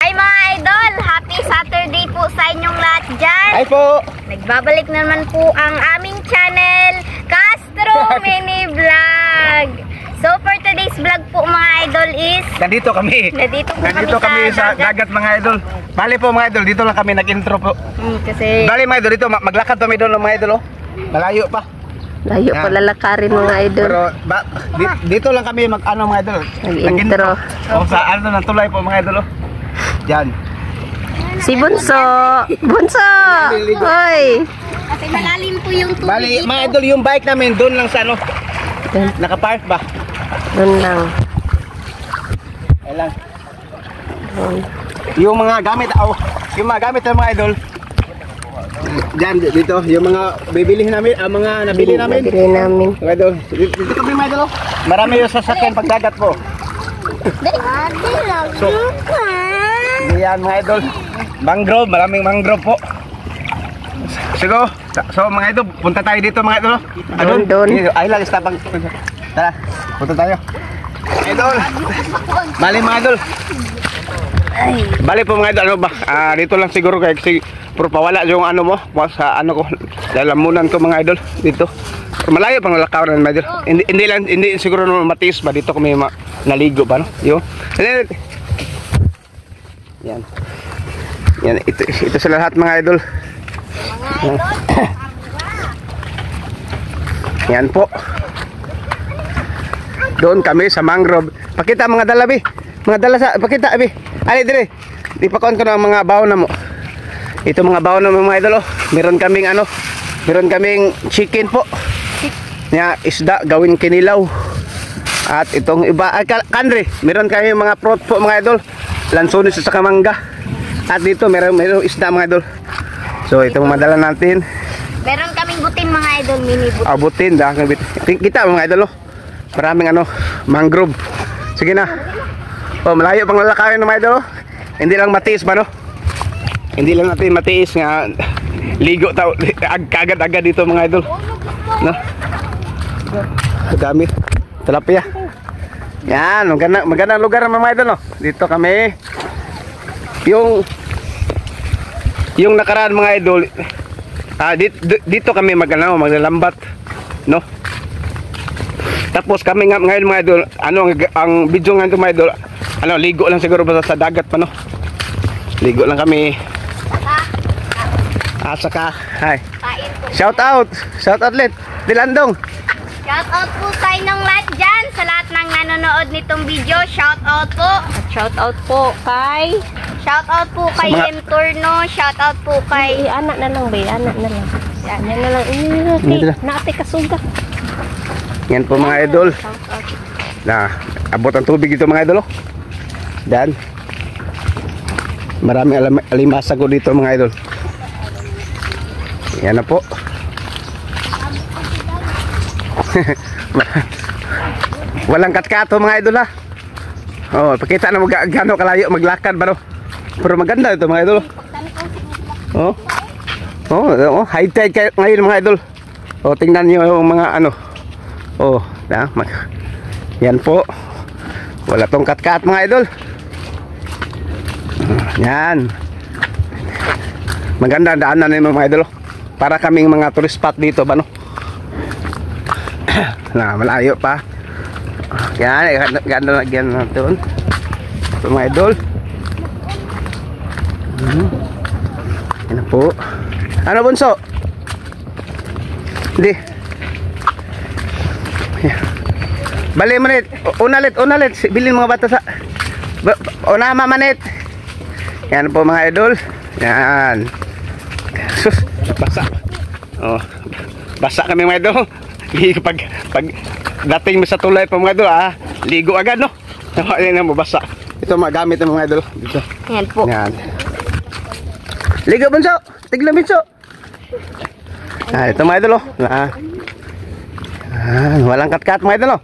Hi mga idol! Happy Saturday po sa inyong lahat dyan! Hi po! Nagbabalik naman po ang aming channel, Castro Mini Vlog! So for today's vlog po mga idol is... Nandito kami sa dagat mga idol. Bali po mga idol, dito lang kami nag-intro po. Kasi... Bali mga idol, dito maglakad kami doon mga idol. Malayo pa. Layo pa lalakarin mga idol. Pero dito lang kami mag-ano mga idol. Nag-intro. O sa ano ng tulay po mga idol. Diyan. Si Bunso! Bunso! Hoy! Kasi malalim po yung tubig Bali dito. mga idol, yung bike namin doon lang sa ano. Nakapark ba? Doon lang. Ayun lang. Yung mga gamit, yung mga gamit ng mga idol. Diyan, dito, yung mga bibilihin namin, mga nabili namin. Nabili namin. Mga idol, dito kami mga idol. Marami yung sasakyan pagdagat po. So, yan mga idol. Mangrove, maraming mangrove po. Siguro, so mga idol, punta tayo dito mga idol. Doon. Ay lang, istapang. Tara, punta tayo. Idol, bali mga idol. Bali po mga idol, ano ba? Dito lang siguro kasi pero pawala yung ano mo sa ano ko, lalamunan ko mga idol dito. Malayo pang lalakaran mga idol. Hindi siguro matiis ba dito kami naligo ba no? Yo. Yan. Yan ito sa lahat mga idol. Yan po. Doon kami sa mangrove. Pakita mga dalabi. Mga dala sa pakita abi. Ali dire. Ipakon ko na mga baon na mo. Ito mga baon na mga idol oh. Meron kaming chicken po. Nya isda gawin kinilaw. At itong iba kanre, meron kayong mga fruit po mga idol. Lansones sa mangga. At dito meron isda mga idol. So itong madala natin. Meron kaming butin mga idol, mini butin. Butin dah kita mga idol oh. Maraming ano, mangrove. Sige na. Oh, malayo pang lalakarin ng mga idol oh. Hindi lang matiis ba no? Hindi lang natin matiis nga ligo tao agad-agad dito mga idol. No? Dami. Tilapia. Yan, magandang lugar mga idol no. Dito kami. Yung nakaraan mga idol, dito kami maglalambat, no? Tapos kami ngayon mga idol, ano ang video ngayon mga idol, ano ligo lang siguro basta sa dagat pa no. Ligo lang kami. Saka, hi. Shout out let. Dilandong. Shout out po sa inyong lahat dyan, sa lahat ng nanonood nitong video. Shout out po. Shout out po kay... Shout out po kay M. Turno. Shout out po kay... anak na lang ba? Anak na lang. Yan na lang. Naate kasuga. Yan po mga idol. Na, abot ang tubig dito mga idol. Dan. Maraming alimasa ko dito mga idol. Yan na po. Walang katkato mga idol ha. Oh, pakita na mo gaano kalayo maglakad ba no? Pero maganda ito mga idol. Oh, high tide ngayon mga idol. Oh, tingnan niyo yung mga ano. Oh, yan po. Wala tong katkat mga idol. Yan. Maganda daanan nito mga idol. Para kaming mga tourist spot dito ba no? Na malayo pa. Yan, ganda lagyan natin. Ito mga idol. Yan po. Ano bunso? Hindi. Bali manit. Unalit. Bilin mga bata sa. Una manit. Yan po mga idol. Yan. Sus, basa. Oh. Basa kami mga idol. Pag dating mo sa tulay pa mga idol ligo agad no. Yan mo basa. Ito mga gamit ng mga idol dito. Yan po. Yan. Ligo bunso. Tignan bunso. Ito mga idol oh. Walang katkat mga idol oh.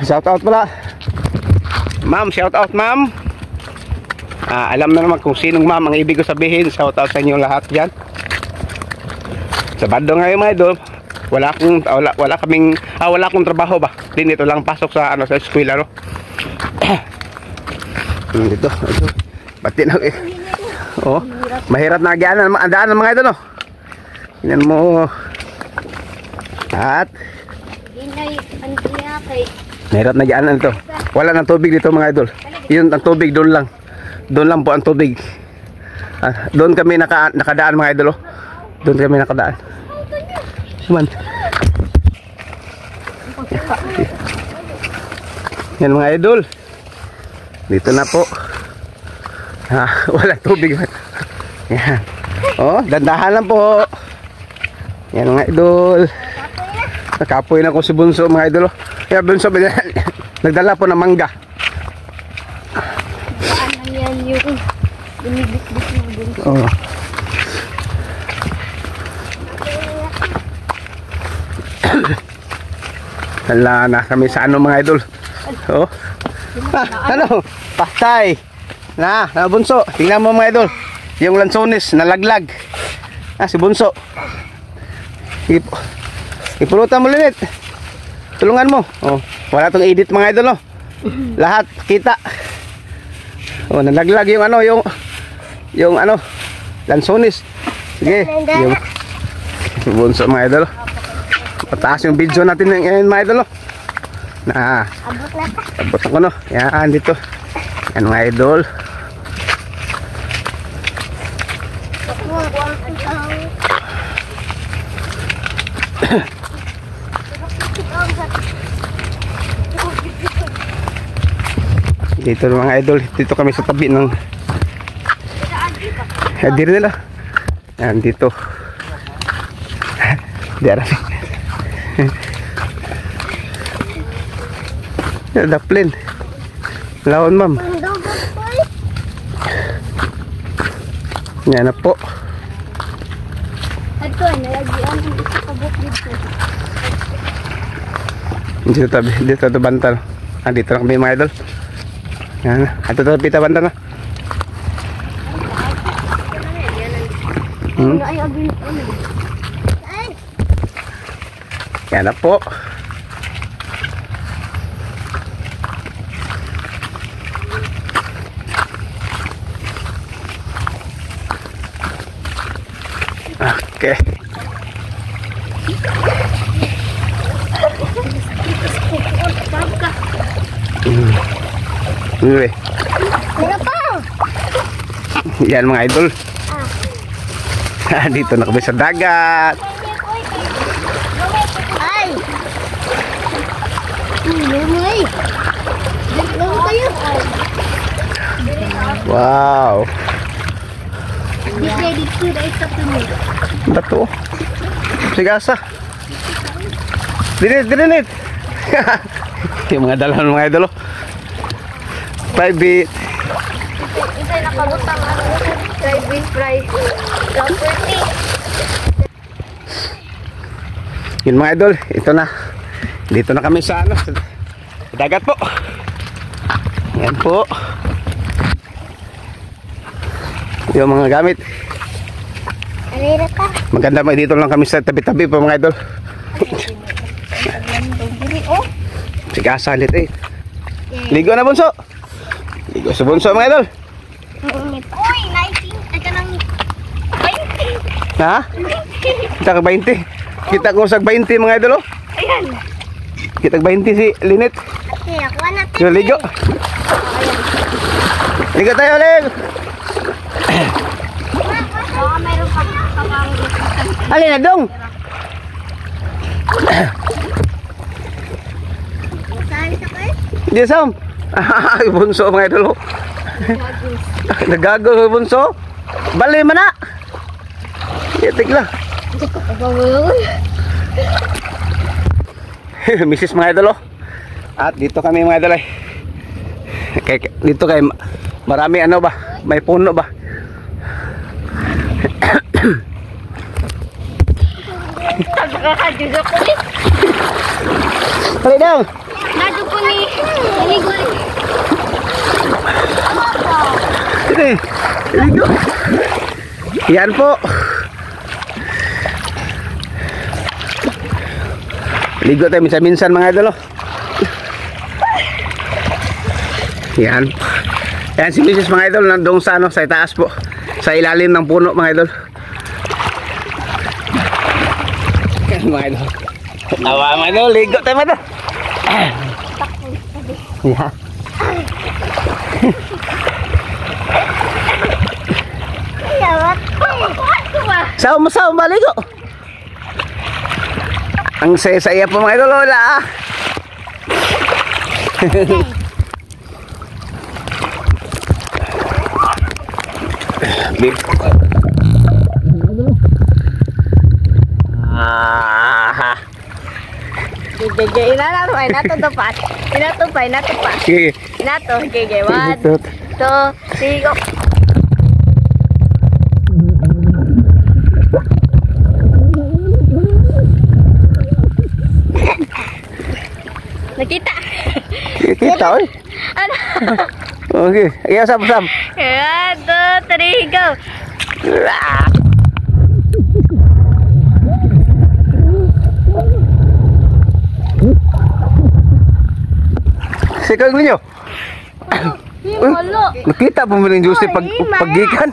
Shout out pala. Ma'am, shout out ma'am. Alam na naman kung sinong ma'am ang ibig ko sabihin. Shout out sa inyo lahat diyan. Sa bando ngayon mga idol, wala akong trabaho ba. Din ito lang pasok sa ano sa eskwela no. Dito. Pati na eh. Oh, mahirap na daan ng mga idol, oh. Tingnan mo. At Inay, ano niya kay... mahirap na daanan ito. Wala nang tubig dito mga idol. Yun ang tubig doon lang. Doon lang po ang tubig. Doon kami nakadaan mga idol, oh. Doon kami nakadaan. Naman. Yan mga idol. Dito na po. Wala tubig. Yan. Oh, dandahan lang po. Yan mga idol. Nakapoy na ko si Bunso mga idol, oh. Kaya Bunso nagdala po ng mangga. Ano yan yung... Binibit-bit ng Bunso. Oh. Hala na kami sa ano mga idol. Oh. Ano? Patay. Na Bunso. Tingnan mo mga idol. Yung lansones nalaglag. Si Bunso. Ipulutan mo ulit. Tulungan mo. Oh, wala tong edit mga idol, oh. Lahat kita. Oh, nalaglag yung ano, yung ano, lansones. Sige. Yung Bunso mga idol. Pataas yung video natin ngayon mga idol, oh. Abot ako, no. Yan dito. Yan mga idol. Dito mga idol, dito kami sa tabi ng dito nila. Yan dito. Diara. Daplin. Laon ma'am. Yan na po. Ito, nalagyan ng isa kabot dito. Dito tabi, dito to bantal. Dito na kami mga idol. Yan, ato to pita bantal na. Ay, abin. Ay. Yan na po. Okay. Anyway. Wala pa. Yan mga idol. Dito na kami sa dagat. Ay. Lumay. Lumay kayo. Wow. Dito na isa po mo. Bato. Sigasa. Dinit. Yung mga dalahan mga idol, oh. 5 bit. Isa nakabutang ano, private price. Property. Yun mga idol, ito na. Dito na kami sa ano, sa dagat po. Yan po. Yung mga gamit. Alira ka. Maganda mga dito lang kami sa tabi-tabi po mga idol. Oh. Sigasa ulit eh. Ligo na Bunso. Ligo sa Bunso mga idol. Uy, 19. Ito nang 20. Ha? Kita ka 20. Kita ko sa 20 mga idol, oh. Ayan. Kita ka 20 si Linet. Okay, ako natin. Yo, ligo. Ligo tayo, Ling. Baka mayroon pa kapang. Alin na dong. Saan sa kayo? Di Sam. Bunso mga idol, oh. Nagago Bunso. Bali man na. Itik lang. Misis mga idol, oh. At dito kami mga idol, dito kay marami ano ba, may puno ba. Nakakadyo ko eh. Hali daw. Nado po ni Ligoy. Sige. Ligo. Yan po. Ligo tayo minsan-minsan mga idol, oh. Yan. Yan si Mrs. mga idol, nandong sa ano, sa itaas po. Sa ilalim ng puno mga idol. Yan mga idol. Tawa mga idol, ligo tayo mga idol. Yeah. Sao maligo. Ang saya-saya po mga idol, wala ah. Inatupa. Sige. Inato, sige, 1, 2, 3, go. Nakita. Kita oy. Ano? Okay, iya sab-sab. 1, 2, 3, go. Sikag ninyo. Himolo. Nakita po mo ng Jose paggikan.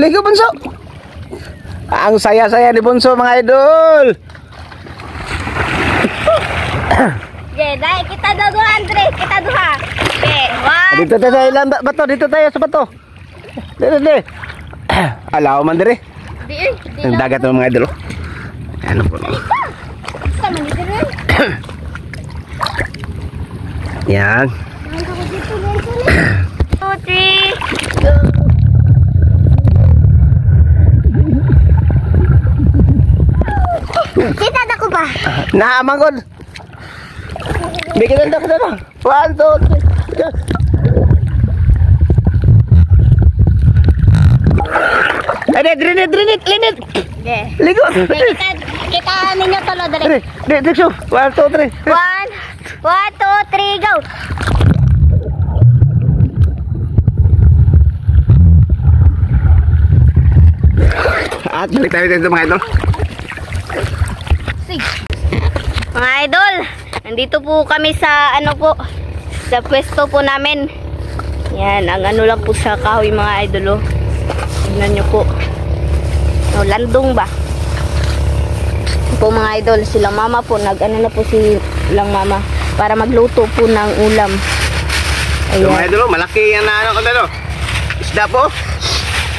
Ligo Bunso. Ang saya-saya ni Bunso mga idol. Okay, dahil kita duha, Andre. Kita duha. Okay, 1. Dito tayo sa ilang bato, dito tayo sa bato. Dito. Alaw man dire. Di Ang dagat ng mga idol. Ano po? Sama ni dire. Yan. 2, 3. Kita na ko ba? Naamangod. Bigyan na ko na. 1, 2, 3. Ay, drinit. Okay. Ligo. Kita ninyo tolo dire. Dito. 1, 2, 3. 1, 2, 3, go. At balik tayo dito mga idol. Mga idol, nandito po kami sa ano po, sa pwesto po namin. Yan, ang ano lang po sa kahoy mga idol oh. Tignan nyo po. No, landong ba? Po mga idol, silang mama po, nag-ano na po silang mama para magluto po ng ulam. So, mga Ayan. idol, malaki yan na ano ko dito. Isda po.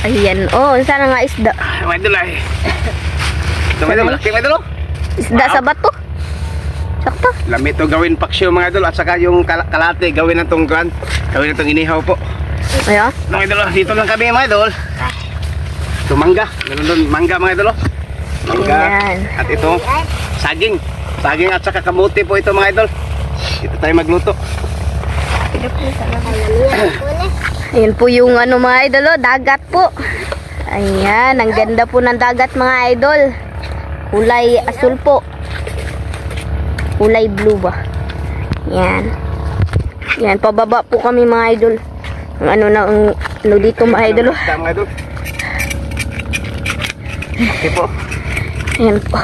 Ayan, oh, sana nga isda. Mga idol ay. Ito mga idol, malaki mga idol. Isda sa bato. Sakto. Lami ito gawin paksyo mga idol at saka yung kalate gawin na itong gran. Gawin na itong inihaw po. Ayan. Mga idol, dito lang kami mga idol. Ito mangga. Meron doon mangga mga idol. Mangga. Ayan. At ito saging. Saging at saka kamuti po ito mga idol. Dito tayo magluto. Ayan po yung ano mga idol, oh, dagat po. Ayan, ang ganda po ng dagat mga idol. Kulay asul po. Kulay blue ba? Yan. Yan, pababa po kami mga idol. Ang ano na, ang ano dito mga idol. Oh. Mga idol. Okay po. Ayan po.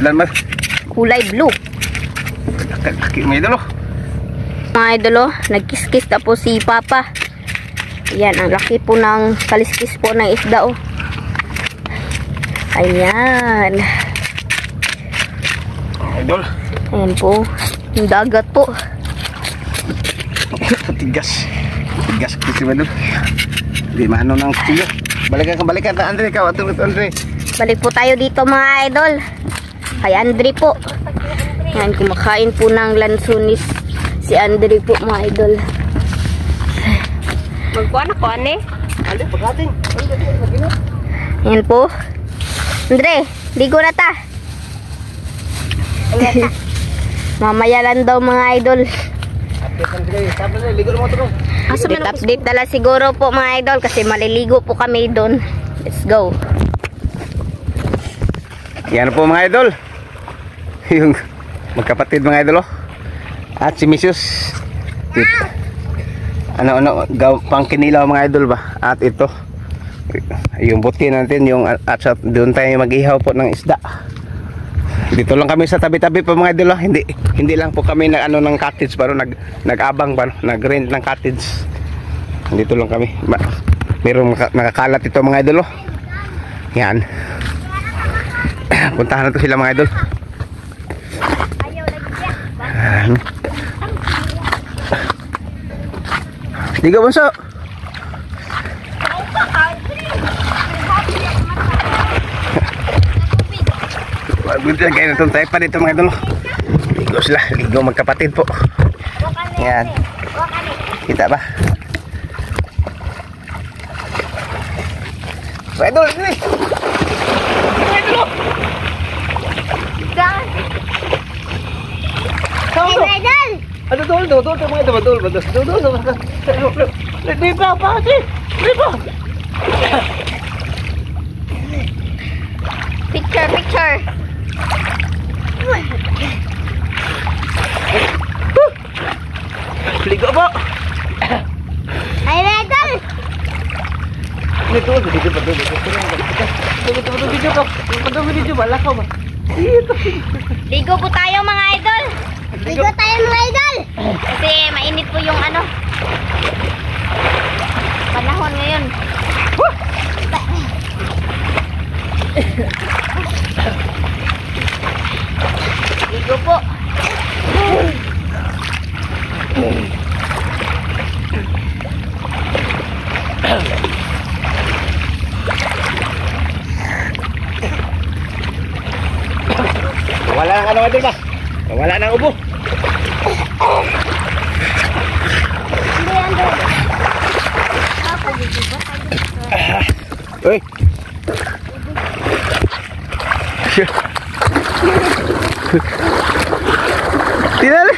Lan mas. Kulay blue. Laki mga idol. Mga idol, oh, nagkiskis na po si Papa. Ayan, ang laki po ng kaliskis po ng isda, oh. Ayan. Idol. Ayan po. Yung dagat po. Tigas. Tigas kasi mga idol. Di mano ng tigas. Balikan ka Andre. Ikaw atong Andre. Balik po tayo dito mga idol. Kay Andre po. Ayan, kumakain po ng lansunis si Andre po mga idol. Magkuhan ako, ane? Andre, pagkating. Ayan po. Andre, ligo na ta. Mamaya lang daw mga idol. Update na lang siguro po mga idol kasi maliligo po kami doon. Let's go. Yan po mga idol. Yung magkapatid mga idol oh. At si Mrs. pang kinilaw mga idol ba. At ito yung buti natin, yung at doon tayo mag-ihaw po ng isda. Dito lang kami sa tabi-tabi po mga idol. Hindi lang po kami ng cottage, pero nag-abang ba, nag-rent ng cottage. Dito lang kami. Merong nakakalat ito mga idol. Yan. Puntahan natin sila mga idol. Diga bunso. Buti kayo na itong tayo pa dito mga idol. Ligo sila, ligo magkapatid po. Yan. Kita ba? Mga idol, ini. Mga idol. Mga idol! Ano dol mga idol, dol. Di pa kasi. Di pa. Picture. Ligo po. Ay, idol! Ito, video pa doon. Video ba? Lakaw ba? Ligo po tayo mga idol! Ligo tayo mga idol! Kasi mainit po yung panahon ngayon. Ligo po. Wala nang idol ba? Wala nang ubo. Hindi yan doon. Ako dito ba? Uy. Tinali.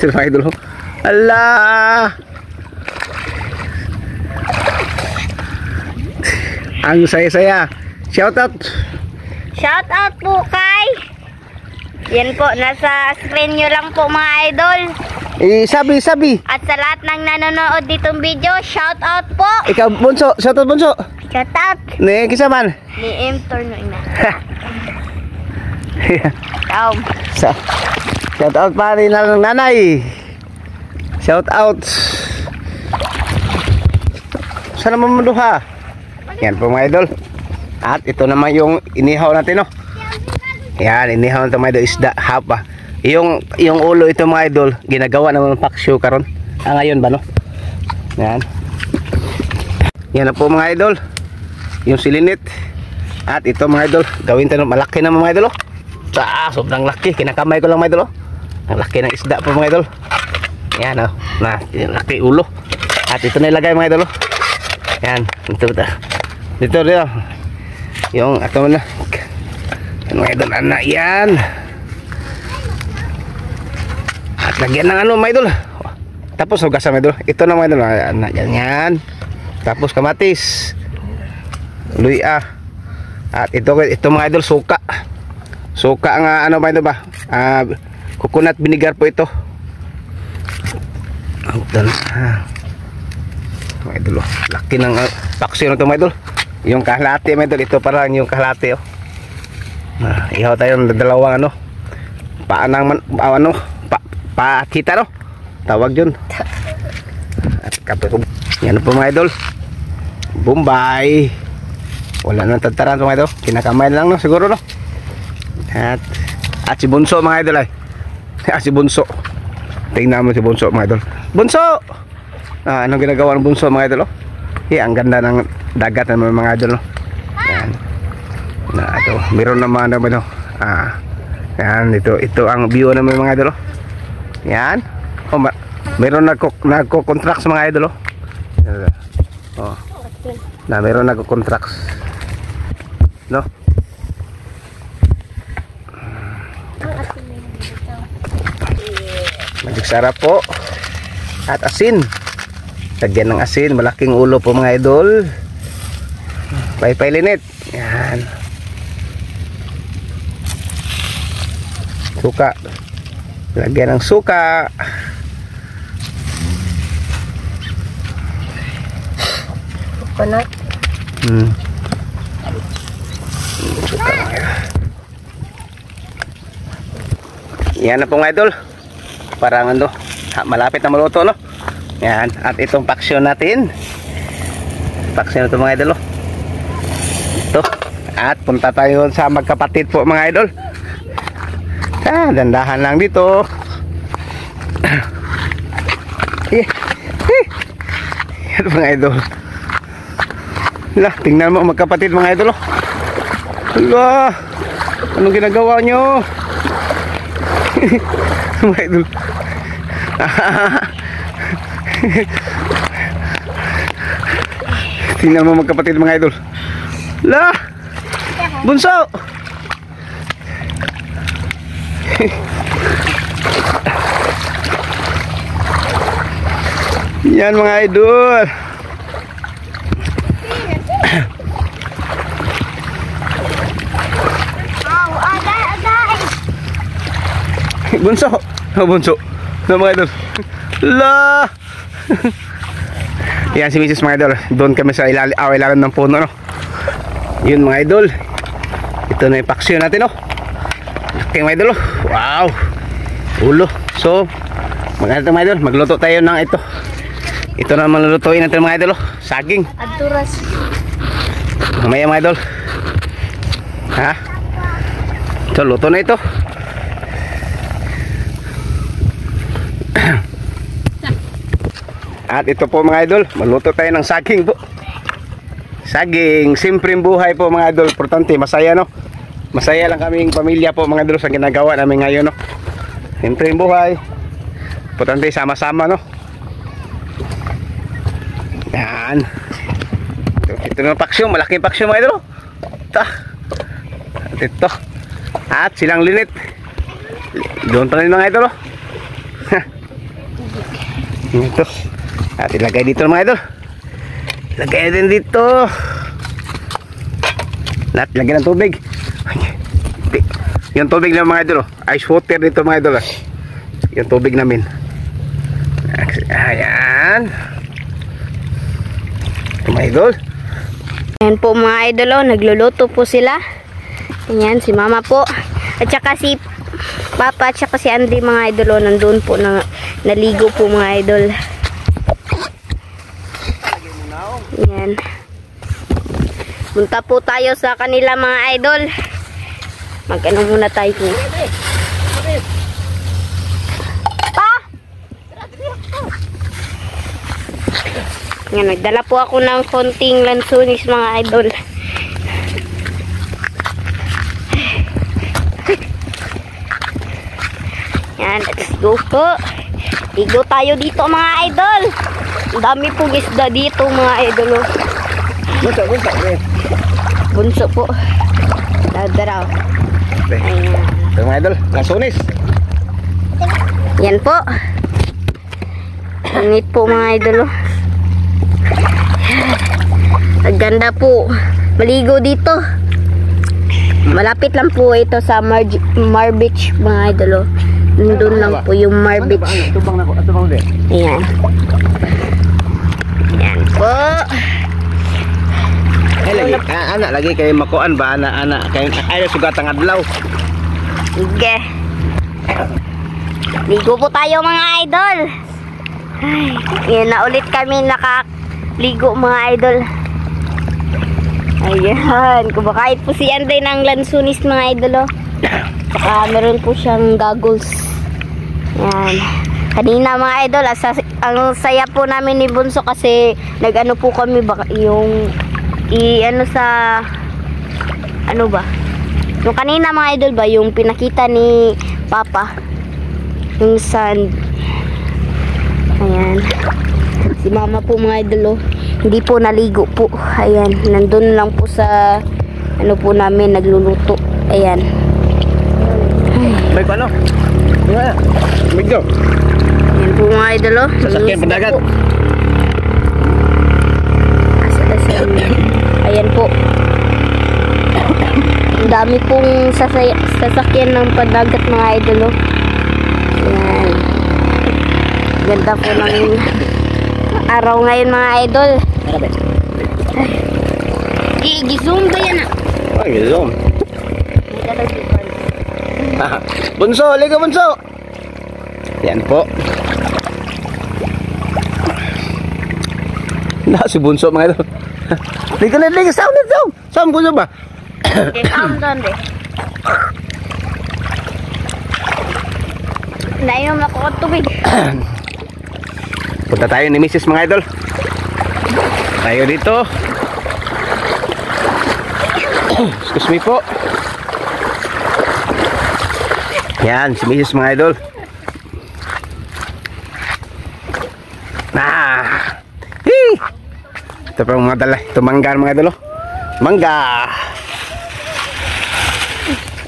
Sila idol. Allah. Ang saya-saya. Shout out po kay. Yan po, nasa screen nyo lang po mga idol. Sabi. At sa lahat ng nanonood ditong video, shout out po. Ikaw bunso, shout out bunso. Shout out. Ne, kisaman. Ni M. Torno ina. Taom. Shout out pa rin ng nanay. Shout out. Sana mamunduha. Yan po mga idol. At ito naman yung inihaw natin, no. Yan, inihaw natin mga idol, isda, hapa. Yung ulo ito mga idol, ginagawa naman ng paksyo karon. Ngayon ba, no? Yan. Yan na po mga idol. Yung silinit. At ito mga idol, gawin tayo malaki na mga idol, oh. Sobrang laki. Kinakamay ko lang mga idol, oh. Ang laki ng isda po mga idol. Yan, oh. Laki ulo. At ito na ilagay mga idol, oh. Yan, dito yung ato na mga idol, anak yan. At lagyan ng mga idol, tapos hugasan mga idol. Ito na mga idol, anak yan. Tapos kamatis, luya. At ito mga idol, suka nga mga idol ba, coconut vinegar po ito. Mga idol, laki ng paksyo na ito mga idol. Yung kahlati mga idol, ito parang yung kahlati, oh. Ihaw tayo ng dalawang pakita, no, tawag yun. At kapit, yan po mga idol, Bombay. Wala nang tataran mga idol, kinakamay lang, no, siguro, no. At si Bunso mga idol ay. Si Bunso, tingnan mo si Bunso mga idol. Bunso! Anong ginagawa ng Bunso mga idol, oh? Ang ganda ng dagat ng mga idol, no? Yan. Ito, meron naman naman, no? Yan, ito ang view ng mga idol, oh. Yan. Oh, meron nagko-contract sa mga idol, oh. Meron nagko-contract, no? Magiksara po. At asin. Lagyan ng asin, malaking ulo po mga idol. Paypay linit. Yan. Suka. Lagyan ng suka. Coconut. Suka mga idol. Yan na po mga idol. Parang ano, malapit na maluto, no? Yan. At itong paksyon natin. Paksyon na ito mga idol, no? Ito. At punta tayo sa magkapatid po mga idol. Dandahan lang dito. Yan mga idol. Lah, tingnan mo magkapatid mga idol, oh. Hala, anong ginagawa nyo? Mga idol. Tingnan mo magkapatid mga idol. Lah, bunso. Yan mga idol. Bunso. Oh, bunso. No, mga idol. La. Yan si Mrs. mga idol. Doon kami sa ilalim ng puno, no. Yun mga idol. Ito na yung paksyon natin, no. Okay mga idol, oh. Wow. Ulo. So, mga idol, magluto tayo ng ito. Ito na malulutuin natin mga idol, oh. Saging. Aduras. Mamaya mga idol. Ha? Ito, luto na ito. At ito po mga idol, maluto tayo ng saging po. Saging, simpleng buhay po mga idol. Importante, masaya, no. Masaya lang kaming pamilya po mga idol sa ginagawa namin ngayon, no. Simpleng buhay. Importante, sama-sama, no. Yan. Ito na paksyon, malaking paksyon mga idol. At ito. At silang linit. Doon pa rin mga idol, oh. Ito. At ilagay dito mga idol. Ilagay din dito. Lahat lagyan ng tubig. Yung tubig ng mga idol, oh. Ice water dito mga idol, oh. Yung tubig namin. Ayan. Ito mga idol. Ayan po mga idol, oh. Nagluluto po sila. Ayan, si mama po. At saka si papa at saka si Andy mga idol, oh. Nandun po naligo po mga idol. Ayan. Punta po tayo sa kanila mga idol. Mag-ano muna tayo po. Pa! Ayan, nagdala po ako ng konting lansunis mga idol. Ayan, let's go po. Ligo tayo dito mga idol. Ang dami pong isda dito mga idol. Bunso po. Dadaraw. Ayan. Ito mga idol, lansunis. Yan po. Init po mga idol. Ang ganda po. Maligo dito. Malapit lang po ito sa Mar Beach mga idol. Nandun lang po yung Mar Beach. Ayan. Ayan po. Anak lagi kayo makuan ba? Anak kayo ay sugatang adlaw. Sige. Ligo po tayo mga idol. Ay, yan na ulit kami nakaligo mga idol. Ayan. Kumakain po si Anday ng lansunis mga idol. Saka meron po siyang goggles. Ayan. Kanina mga idol, ang saya po namin ni Bunso kasi nag-ano po kami yung ano ba? Yung kanina mga idol ba, yung pinakita ni Papa. Yung sand. Ayan. Si Mama po mga idol, hindi po naligo po. Ayan, nandun lang po sa ano po namin nagluluto. Ayan. May paano? Medyo. Ayan po mga idol. Sasakyan pandagat. Ayan po. Ang dami pong sasakyan ng padagat mga idol. Yan. Ganda po ng araw ngayon mga idol. Gi-zoom ba yan ah? Ay, zoom. Bunso, liga bunso. Yan po. Si bunso mga idol. Liga na, liga. Sound. Sound bunso ba? Sound doon eh. Nainom ako ng tubig. Punta tayo ni Mrs. mga idol. Tayo dito. Excuse me po. Yan, si Mrs. mga idol. Ito pa mga dala. Ito mangga mga idol. Mangga.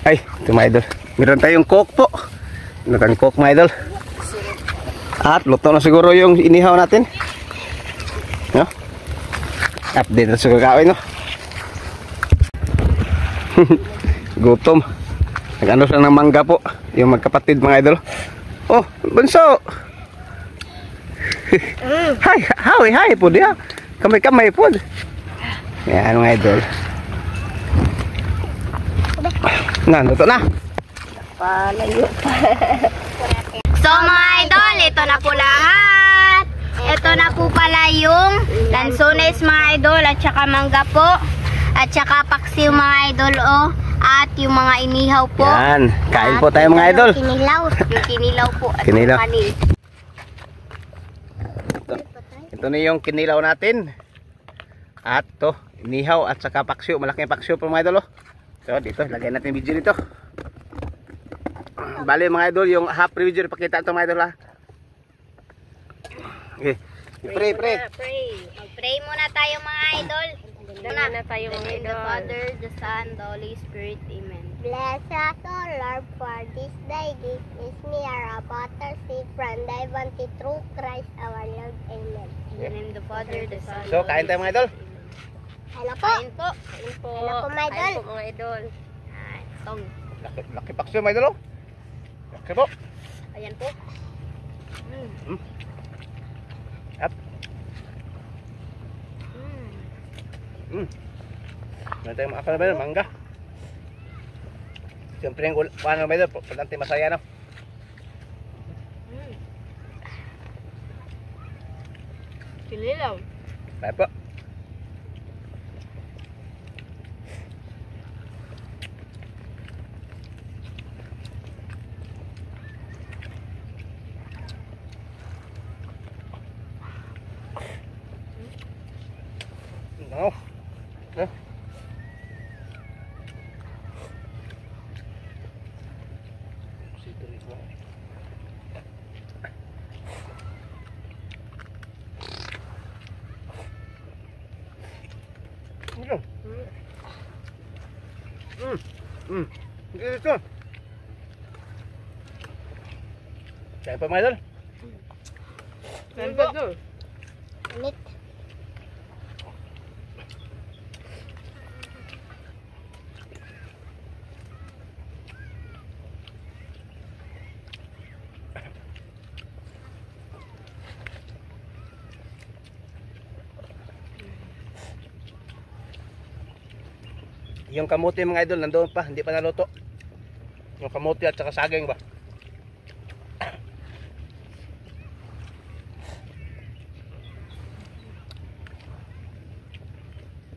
Ay, ito mga idol. Meron tayong coke po. Meron tayong coke mga idol. At luto na siguro yung inihaw natin. No? Update na siguro kawin, no? Gutom. Nag-ano siya ng mangga po. Yung magkapatid mga idol. Oh, bunso. Hi po dia. Kamay po. Yan mga idol. Na, luto na. Palayo. So mga idol, ito na po lahat. Ito na po pala yung lansones mga idol at saka mangga po. At saka paksiw mga idol oh. At yung mga inihaw po. Yan, kain po tayo mga idol. Yung kinilaw po at Kinilaw. yung kanin. Ito na yung kinilaw natin. At to, inihaw at saka paksiw. Malaking paksiw po mga idol oh. So dito, lagay natin video dito. Bali mga idol, yung half video pakita ito mga idol ha. Okay. Pray. Mag-pray muna tayo mga idol. Muna tayo mga In the idol. Father, the Son, the Holy Spirit. Amen. Bless us, O Lord, for this day. This is me, our butter seed from thy bounty through Christ our Lord. Amen. In the name of the Father, the Son, So kain tayo mga idol. Hello po. Kain po. Kain po. Hello po, mga idol. Kain po mga idol. Song. Laki paksiw mga idol oh. Laki po. Ayan po. Up. Meron tayong mga akala ba mangga. Siyempre yung ano ba ito, pagkante masaya no. Kinilaw. Baik po. No. No. Ito. Kaya pa mga idol? Kain po. Init. Yung kamote mga idol nandoon pa, hindi pa naluto. Yung kamote at saka saging ba?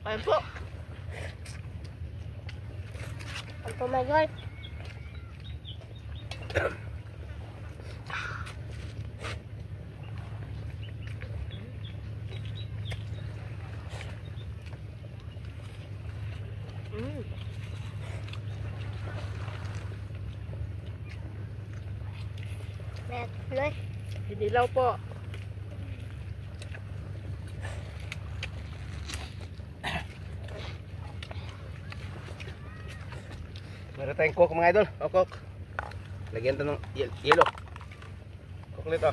Kain po. Ang pumagol. Netflix. Dilaw po. Meron tayong coke mga idol. O coke. Lagyan ito ng yellow. Coke ulit o.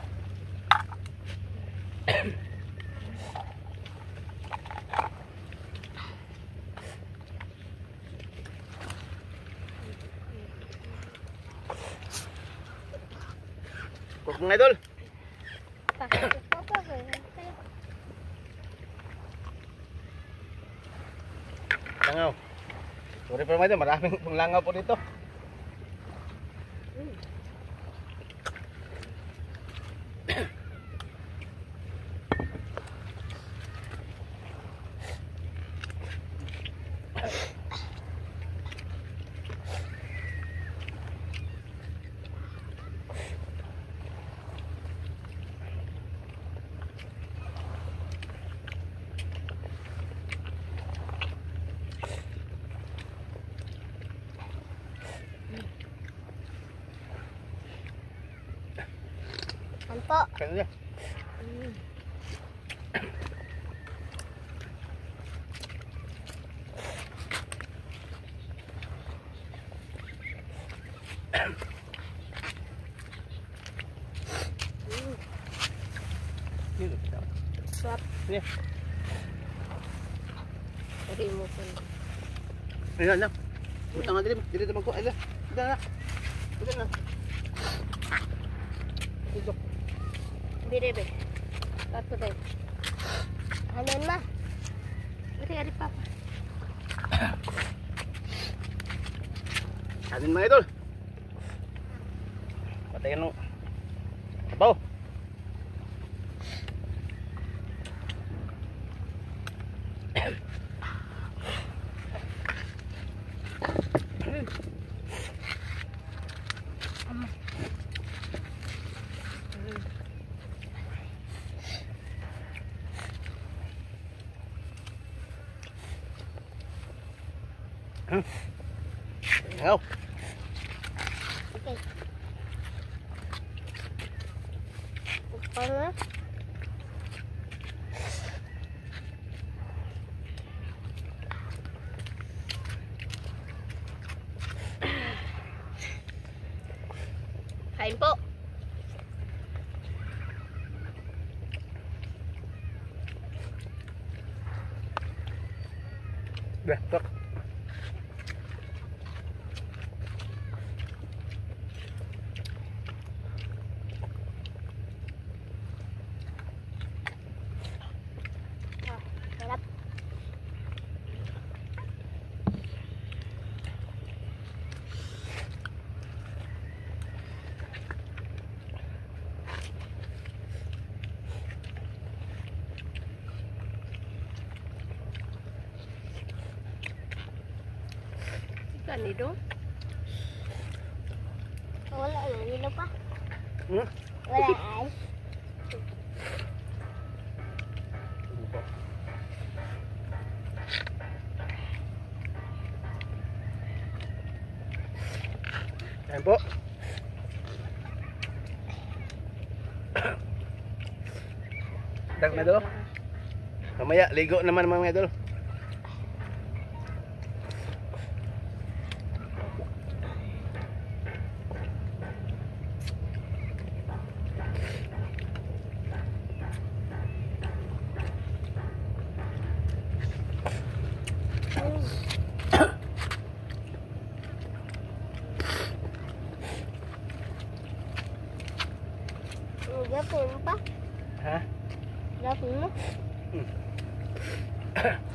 mga idol. Langaw. Sorry po mga idol, maraming pong langaw po dito. Ano po? Kaya niya. Sarap. Sige. Pwede mo po. Ayan na. Butang nga dito. Dito naman ko. Ayan. Dito na. Dito na. Dito. Bire. Tato tayo. Hanin ma. Ari papa. Anin mga idol. Patayin mo. Abaw. Ayo. Okay. Upang Kain po. Dah, tok. sarap. Kanido. Wala na, nilo pa. Hmm? Wala ay. Ayan po. Dag mga idol. Mamaya, ligo naman mga idol. Gapin pa. Ha? Gapin mo.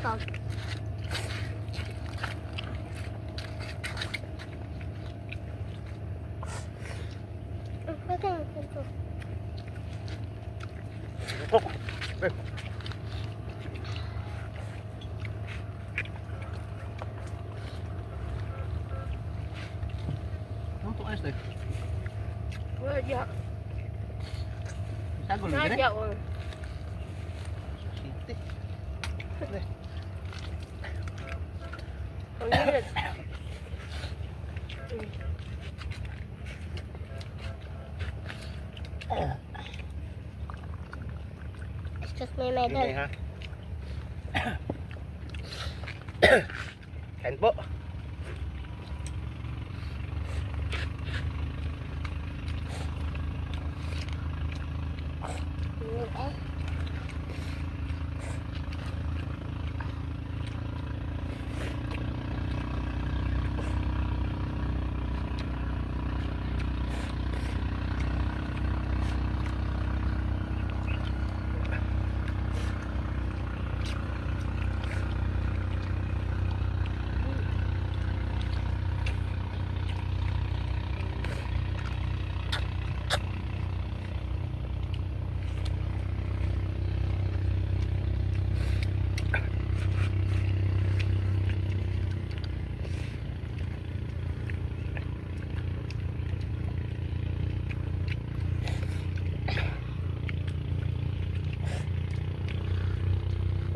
Stop. Oh. Eh. Ano to ayos deh? Wala ya. Sagol na Nadya or. Siti. Ang liit. Excuse me, madam. Ini ha. Kain po.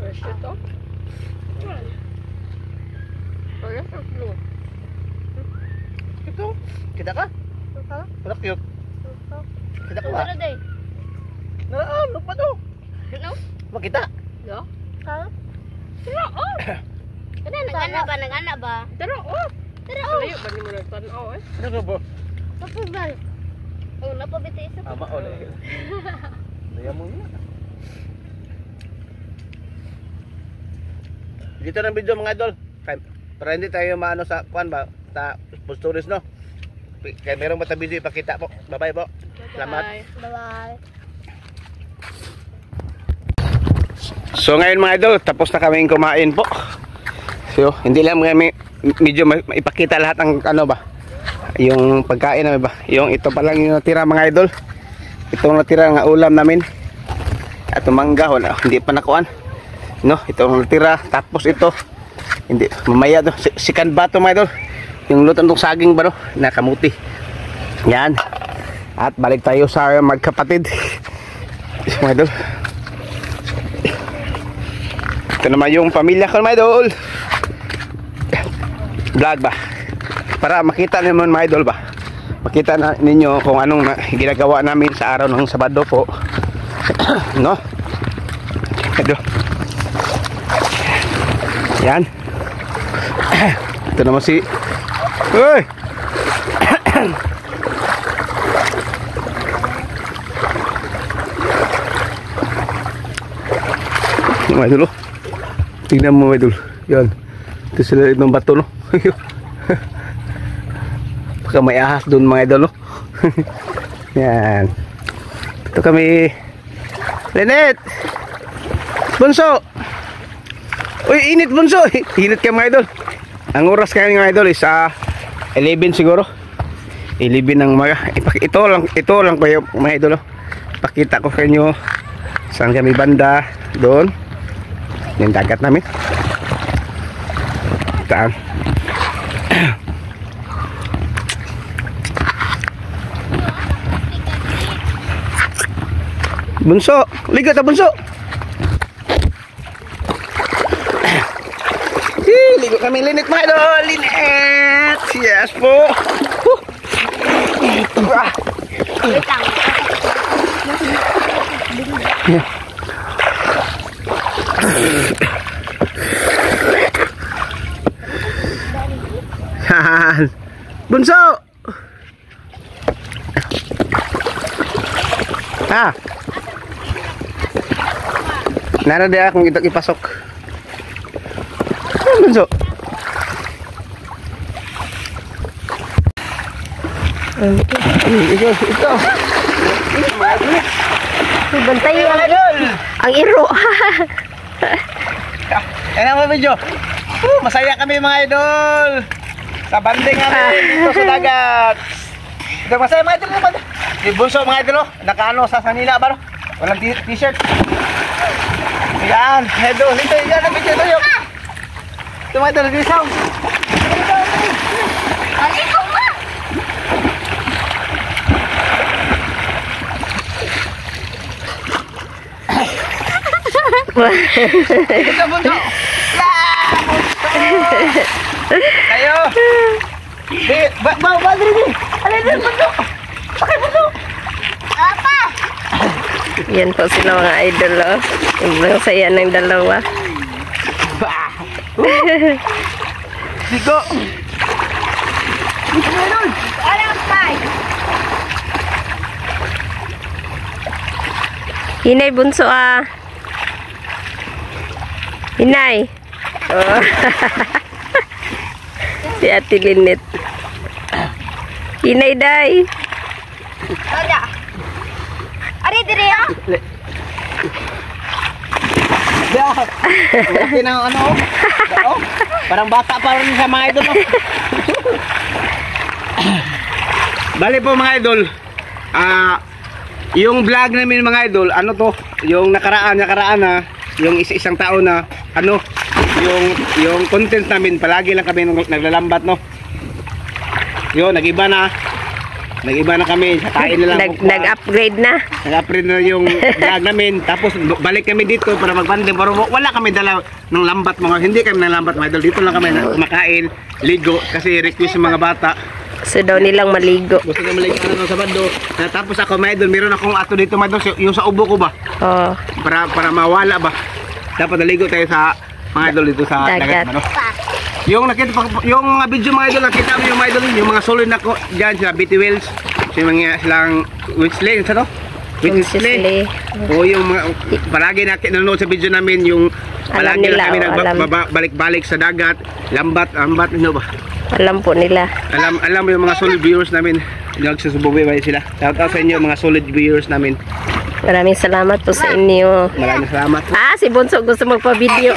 Ito. Ito. Kita ka? Wala cute. Kita ka ba? Ano day? Naraan, lupa to. Ano? Makita. Yo. Ha? Tara, oh. Nag-ana ba? Tara, oh. Tara, oh. Layo ba ni mo nagtanaw eh? Ano ba? Tapos ba? Oh, napabiti isa. Ama ole. Daya mo na. Dito ng video mga idol. Para hindi tayo maano sa kuan ba? Sa stories no. Kaya merong mata video ipakita po. Bye-bye po. Salamat. Bye-bye. So ngayon mga idol, tapos na kaming kumain po. So, hindi lang kami medyo maipakita lahat ng ano ba, yung pagkain namin ba. Yung ito pa lang yung natira mga idol. Itong natira nga ulam namin. At mangga, wala, hindi pa nakuan. No, itong natira. Tapos ito, hindi, mamaya to, sikan ba to mga idol. Yung luto ng saging ba no, nakamuti. Yan. At balik tayo sa magkapatid. Mga idol. Ito naman yung pamilya ko mga idol. Vlog ba? Para makita naman mga idol ba? Makita na ninyo kung anong ginagawa namin sa araw ng Sabado po. No? Ito. Yan. Ito naman si Uy! Mga idol, tingnan mo mga idol. Yan. Ito sila ng bato no. Baka may ahas doon mga idol no. Yan. Ito kami. Lenet! Bunso! Uy, init bunso! Init ka mga idol. Ang oras kaya mga idol is 11 siguro. 11 ng mga. Ito lang kayo mga idol no. Pakita ko sa inyo saan kami banda doon. Yung dagat namin. Saan? Bunso, ligo ta bunso. Ligo kami linit mga idol, linit. Yes po. Wait lang. Yan. Bunso. Ha. Nara dia akong ipasok. Bunso. Ito. Bantay ang iro. Ano mo video? Masaya kami mga idol. Sa banding namin dito sa dagat. Ito masaya mga idol. Si Bunso mga idol, nakaano sa sanila ba no? Walang t-shirt. Yan, idol. Ito yan ang video tayo. Ito mga idol, gisaw. Ikaw ba? Ito Bunso. Kayo. Ba diri. Alin din Bunso. Sakay Bunso. Apa? Yan po sila mga idol oh. Ang saya ng dalawa. Digo. Alam tay. Hinay bunso ah. Hinay. Oh. Si Ate Linet. Hinay day. Ada. Ari dire ah. Laki ng ano oh. Parang bata pa rin sa mga idol no? Bali po mga idol, yung vlog namin mga idol, ano to, yung nakaraan na, yung isang taon na, ano, yung content namin, palagi lang kami naglalambat no. Yun, nagiba na. Nag-iba na kami. Sa kain na lang. Nag-upgrade na. Nag-upgrade na yung vlog namin. Tapos balik kami dito para mag-banding. Pero wala kami dala ng lambat mga. Hindi kami ng lambat mga idol. Dito lang kami kumakain, ligo. Kasi request ng mga bata. Gusto daw nilang maligo. Gusto na maligo sa Sabado. Tapos ako mga idol, meron akong ato dito mga idol. Yung sa ubo ko ba? Oh, Para mawala ba? Dapat naligo tayo sa mga idol dito sa dagat. Ano? Yung nakita yung mga video mga idol, nakita mo yung mga idol, yung mga solid na ko diyan sila BT Wells, yung mga silang Winsley, ano? Winsley. O yung mga palagi nanonood sa video namin yung palagi na kami nagbalik-balik sa dagat, lambat ano ba? alam po nila. Alam mo yung mga solid viewers namin. Nagsusuburbay sila. Shout out sa inyo mga solid viewers namin. Maraming salamat po sa inyo. Maraming salamat. Si Bunso gusto magpa-video.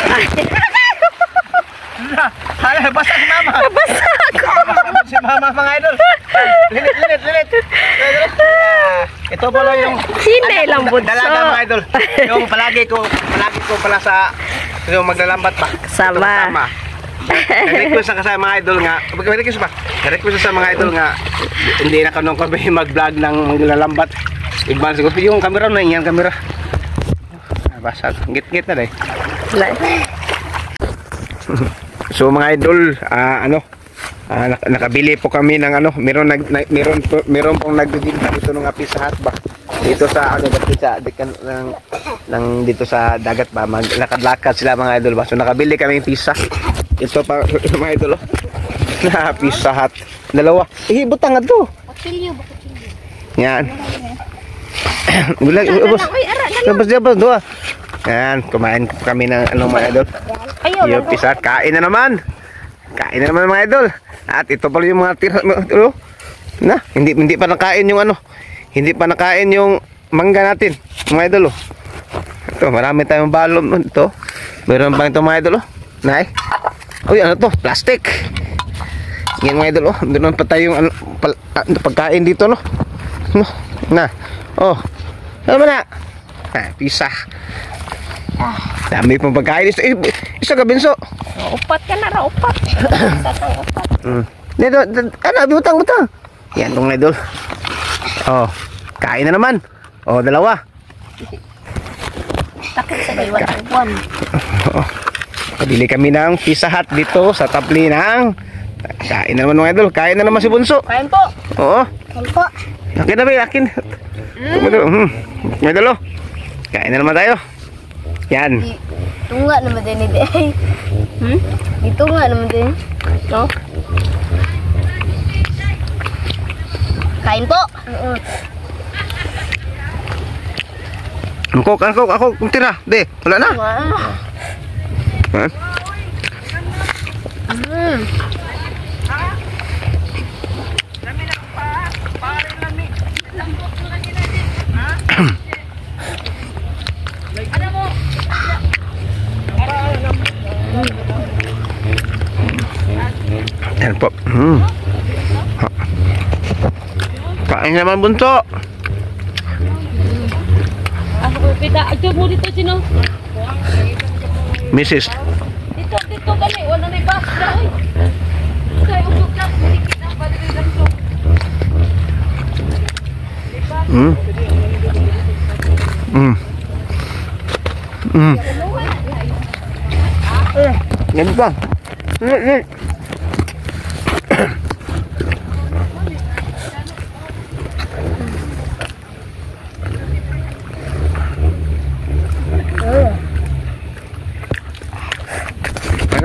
Hala, basa si mama. Basa ako. Si mama mga idol. Lilit. Ito pala yung Sinay lang Bunso. Dalaga mga idol. Yung palagi ko pala sa yung maglalambat ba? Kasama. Request sa mga idol nga. Request sa mga idol nga hindi na kanong kami mag-vlog ng maglalambat. Iban siguro yung camera na yan camera. Basag. Git-git na dai. So mga idol, nakabili po kami ng meron pong nagbibenta dito ng Pizza Hut ba. Dito sa dito sa dagat ba, maglakad-lakad sila mga idol ba. So nakabili kami ng pizza. Ito pa mga idol na Pizza Hut. Dalawa. Butang nga to. Bakilyo. Yan. Labas doa. Yan, kumain kami ng mga idol. Yung Pizza Hut, kain na naman mga idol. At ito pala yung mga tira na, hindi pa nakain yung hindi pa nakain yung mangga natin mga idol. Ito, marami tayong balon ito. Meron pa ito mga idol. Nay. Uy, ano to? Plastic. Yan mga idol. Doon pa tayong pagkain dito no. Na. Ano na? Pizza. Dami pang pagkain. Isa ka, Benso. Upat ka na ra, upat. Isa kang upat. Dito, butang. Yan tong idol. Kain na naman. Dalawa. Takot sa iwan ang buwan. Pabili kami ng Pizza Hut dito sa tapli ng kain na naman mga idol. Kain na naman si Bunso. Kain po. Oo. Kain po. Akin na ba? Akin. Mga idol. Kain na naman tayo. Yan. Ito nga naman din eh. Ito nga naman din. No? Kain po. Ako, kung tira. De, wala na. Ha? Yan po. Kain naman Bunso. Ito mo dito sino? Mrs. Dito kami, wala na ibas na oy. Kaya usok lang, dikit na balik lang so. Yan ba?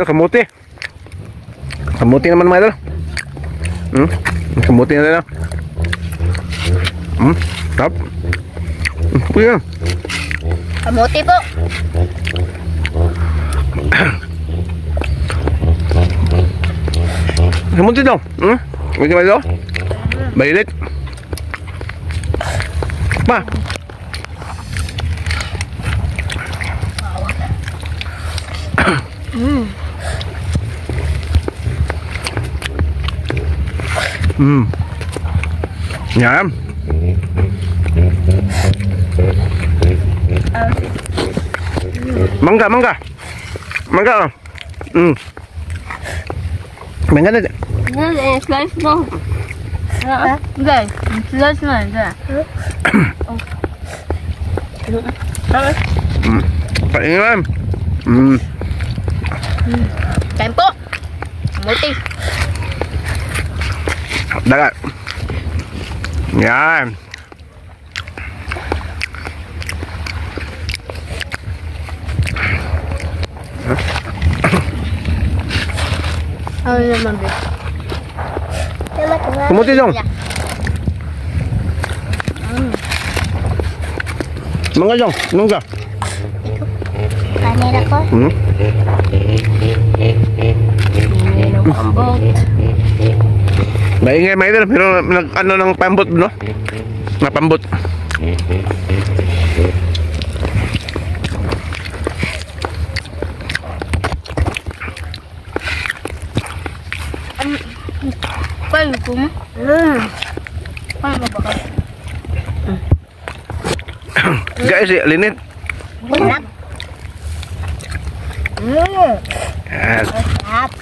Kamuti. Kamuti naman mga idol. Kamuti na rin. Tap. Kuya. Kamuti po. Kamuti daw. Kuya mga idol. Balilit. Pa. Yan. Mangga. Mangga Yan, slice mo. Guys, let's not that. Paingan. Kain po. Muti. Dagat. Yan. Ano naman, be? Kumuti dong. Mga dong, nungga. Kanina ko. Maingay mga idol, pero ano ng pambot, no? Napambot. Kain po mo? Kain mo ba kayo? Guys, linit. Sarap. Yan. Sarap.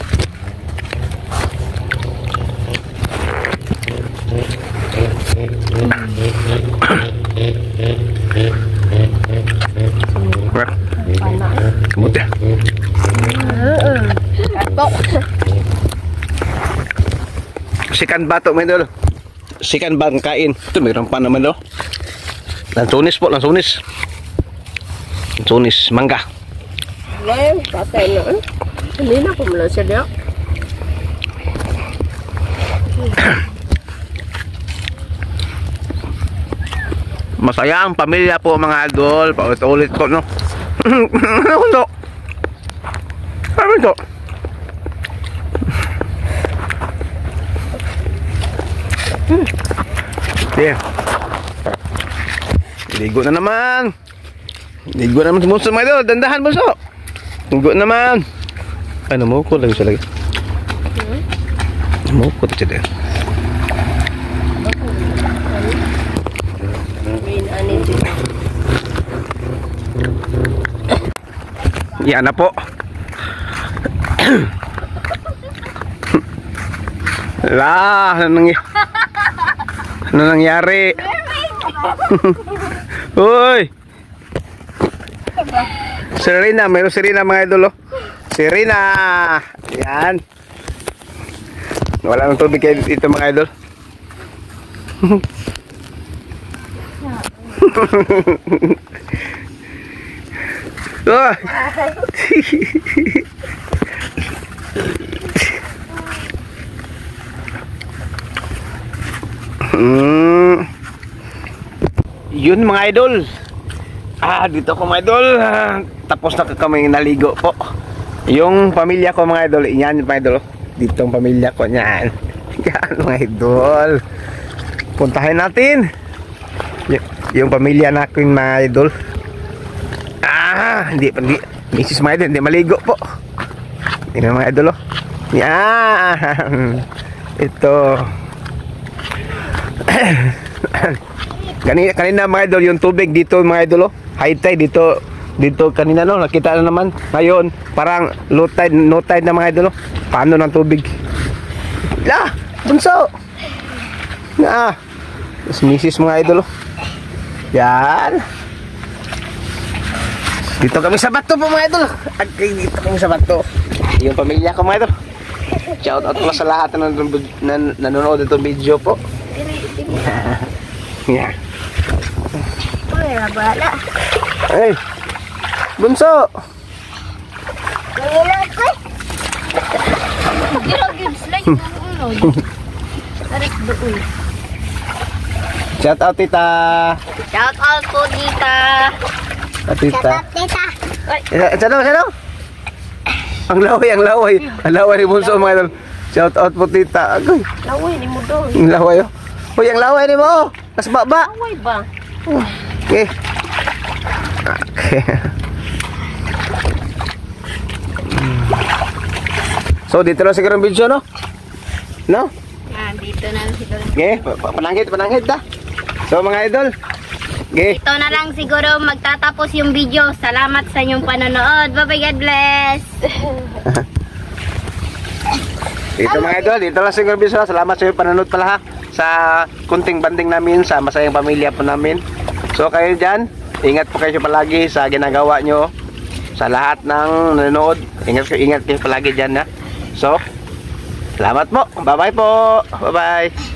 Kumuti. Sikan bato mga idol. Sikan bang kain. Ito mayroon pa naman daw. Lansunis po, lansunis. Lansunis, mangga. Ngayon, patay na. Hindi na ko mula siya diya. Masaya ang pamilya po mga idol. Paulit-ulit ko, no? Ano ito? Ano ito? Yeah. Ligo na naman. Ligo na naman bunso mga idol. Dandahan bunso. Ligo naman. Ay, namukot lagi siya lagi. Namukot siya din. Yan na po. Ano nangyari? Uy! Si Rina, meron si Rina mga idol, oh. Si Rina! Yan. Wala nang tubig kayo dito mga idol. Oh. Yun mga idol. Dito ko mga idol. Tapos na kami naligo po. Yung pamilya ko mga idol, yan mga idol. Dito ang pamilya ko niyan. Yan mga idol. Puntahin natin yung pamilya natin mga idol. Hindi Mrs. mga idol, hindi maligo po. Yan mga idol, oh. Yan. Ito. Kanina mga idol, yung tubig dito mga idol, oh. High tide dito kanina, no, nakita na naman. Ngayon parang low tide, no tide na mga idol, oh. Paano ng tubig? Bunso. Mrs. mga idol, oh. Yan. Dito kami sa bato po mga idol. Dito kami sa bato. Yung pamilya ko mga idol. Shout out po sa lahat na nanonood itong video po. Yan. Bala. Hey, bunso. Kanina ko. Shout out tita. Shout out po, tita. Tita. Tita. Sano? Ang laway ni bunso mga idol. Shout out po tita. Agoy. Laway ni mo daw. Ang laway, oh. Uy, ang laway ni mo, oh. Kas baba. Laway ba? Okay. So dito na siguro ang video, no? No? Dito na lang siguro. Okay, pananghit ta. So mga idol, okay. Ito na lang siguro magtatapos yung video. Salamat sa inyong panonood. Bye-bye, God bless. Dito mga idol, dito lang siguro video. Salamat sa inyong panonood pala ha. sa kunting banding namin sa masayang pamilya po namin. So kayo dyan, ingat po kayo palagi sa ginagawa nyo. Sa lahat ng nanonood, ingat kayo palagi dyan, ha. So, salamat po. Bye-bye po. Bye-bye.